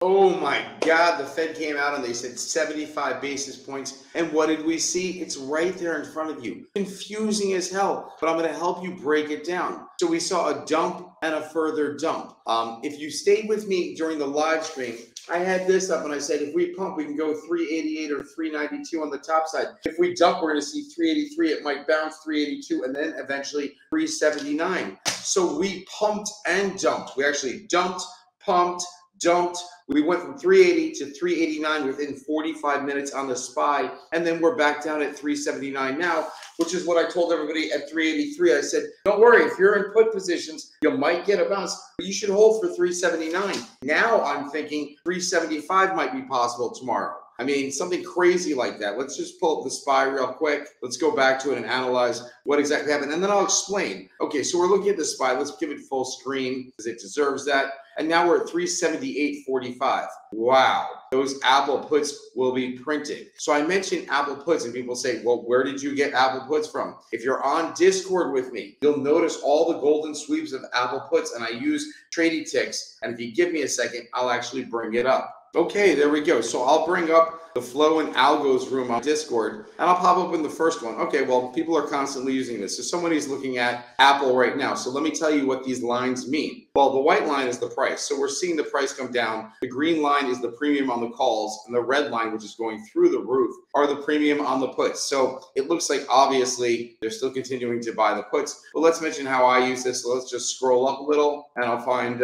Oh my God, the Fed came out and they said 75 basis points. And what did we see? It's right there in front of you. Confusing as hell, but I'm going to help you break it down. So we saw a dump and a further dump. If you stayed with me during the live stream, I had this up and I said, if we pump, we can go 388 or 392 on the top side. If we dump, we're going to see 383. It might bounce 382 and then eventually 379. So we pumped and dumped. We actually dumped, pumped, dumped. We went from 380 to 389 within 45 minutes on the SPY, and then we're back down at 379 now, which is what I told everybody at 383. I said, don't worry, if you're in put positions, you might get a bounce, but you should hold for 379. Now I'm thinking 375 might be possible tomorrow. I mean, something crazy like that. Let's just pull up the SPY real quick. Let's go back to it and analyze what exactly happened, and then I'll explain. Okay, so we're looking at the SPY. Let's give it full screen because it deserves that. And now we're at 378.45. Wow, those Apple puts will be printed. So I mentioned Apple puts, and people say, well, where did you get Apple puts from? If you're on Discord with me, you'll notice all the golden sweeps of Apple puts, and I use trading ticks. And if you give me a second, I'll actually bring it up. Okay, there we go. So I'll bring up the Flow and Algos room on Discord, and I'll pop up in the first one. Okay, well, people are constantly using this. So somebody's looking at Apple right now. So let me tell you what these lines mean. Well, the white line is the price. So we're seeing the price come down. The green line is the premium on the calls, and the red line, which is going through the roof, are the premium on the puts. So it looks like obviously they're still continuing to buy the puts. But let's mention how I use this. So let's just scroll up a little, and I'll find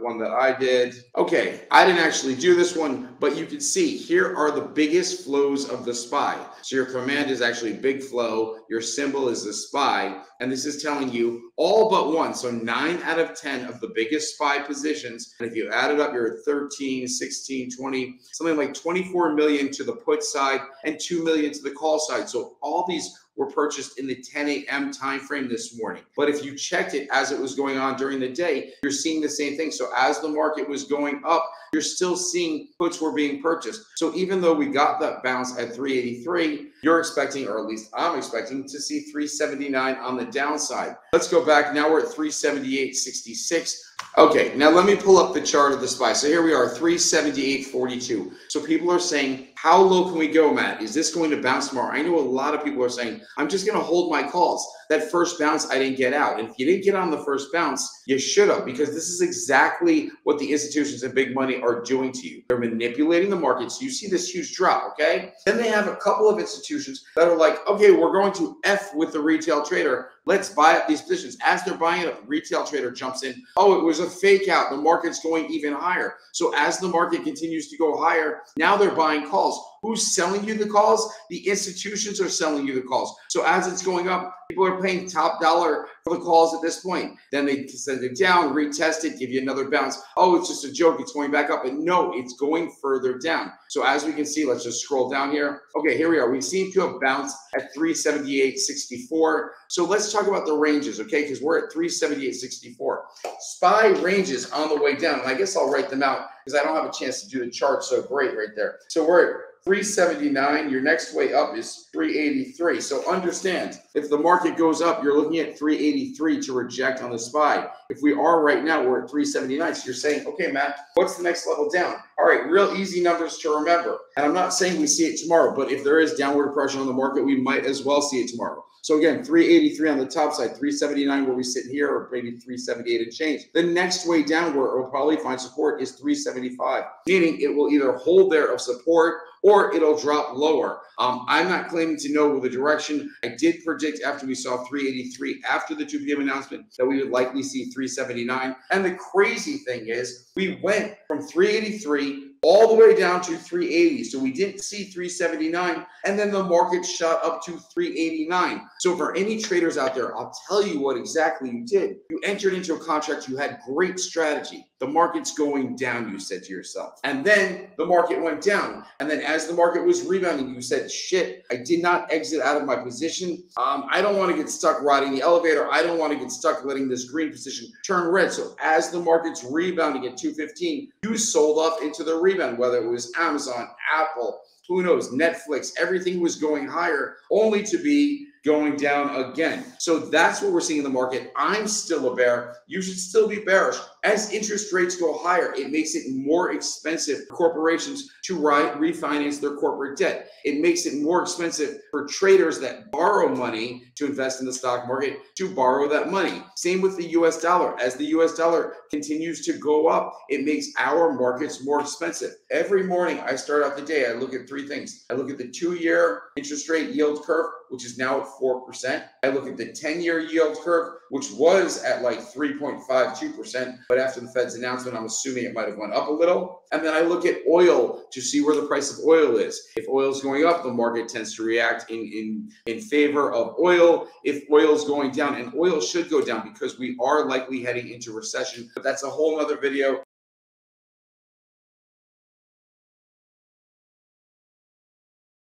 one that I did. Okay, I didn't actually do this one, but you can see here are the biggest flows of the SPY. So your command is actually big flow, your symbol is the SPY, and this is telling you all but one, so 9 out of 10 of the biggest SPY positions, and if you add it up, you're at 13, 16, 20, something like 24 million to the put side and 2 million to the call side. So all these were purchased in the 10 a.m. time frame this morning. But if you checked it as it was going on during the day, you're seeing the same thing. So as the market was going up, you're still seeing puts were being purchased. So even though we got that bounce at 383, you're expecting, or at least I'm expecting, to see 379 on the downside. Let's go back. Now we're at 378.66. Okay, now let me pull up the chart of the SPY. So here we are, 378.42. So people are saying, how low can we go, Matt? Is this going to bounce tomorrow? I know a lot of people are saying, I'm just going to hold my calls. That first bounce, I didn't get out. And if you didn't get on the first bounce, you should have, because this is exactly what the institutions and big money are doing to you. They're manipulating the markets. You see this huge drop, okay? Then they have a couple of institutions that are like, okay, we're going to F with the retail trader. Let's buy up these positions. As they're buying it up, the retail trader jumps in. Oh, it was a fake out. The market's going even higher. So as the market continues to go higher, now they're buying calls. Who's selling you the calls? The institutions are selling you the calls. So as it's going up, people are paying top dollar for the calls at this point. Then they send it down, retest it, give you another bounce. Oh, it's just a joke. It's going back up. But no, it's going further down. So as we can see, let's just scroll down here. Okay, here we are. We seem to have bounced at 378.64. So let's talk about the ranges, okay? Because we're at 378.64. SPY ranges on the way down. And I guess I'll write them out because I don't have a chance to do the chart so great right there. So we're at 379, your next way up is 383. So understand, if the market goes up, you're looking at 383 to reject on the SPY. If we are right now, we're at 379. So you're saying, okay, Matt, what's the next level down? All right, real easy numbers to remember. And I'm not saying we see it tomorrow, but if there is downward pressure on the market, we might as well see it tomorrow. So again, 383 on the top side, 379 where we sit here, or maybe 378 and change. The next way down where it will probably find support is 375, meaning it will either hold there of support or it'll drop lower. I'm not claiming to know the direction. I did predict after we saw 383 after the 2 p.m. announcement that we would likely see 379. And the crazy thing is we went from 383 all the way down to 380. So we didn't see 379, and then the market shot up to 389. So for any traders out there, I'll tell you what exactly you did. You entered into a contract, you had great strategy. The market's going down, you said to yourself. And then the market went down. And then as the market was rebounding, you said, shit, I did not exit out of my position. I don't want to get stuck riding the elevator. I don't want to get stuck letting this green position turn red. So as the market's rebounding at 215, you sold off into the rebound, whether it was Amazon, Apple, who knows, Netflix, everything was going higher, only to be going down again. So that's what we're seeing in the market. I'm still a bear. You should still be bearish. As interest rates go higher, it makes it more expensive for corporations to refinance their corporate debt. It makes it more expensive for traders that borrow money to invest in the stock market to borrow that money. Same with the US dollar. As the US dollar continues to go up, it makes our markets more expensive. Every morning I start out the day, I look at three things. I look at the 2-year interest rate yield curve, which is now at 4%. I look at the 10-year yield curve, which was at like 3.52%, but after the Fed's announcement, I'm assuming it might have went up a little. And then I look at oil to see where the price of oil is. If oil is going up, the market tends to react in favor of oil. If oil is going down, and oil should go down because we are likely heading into recession, but that's a whole other video.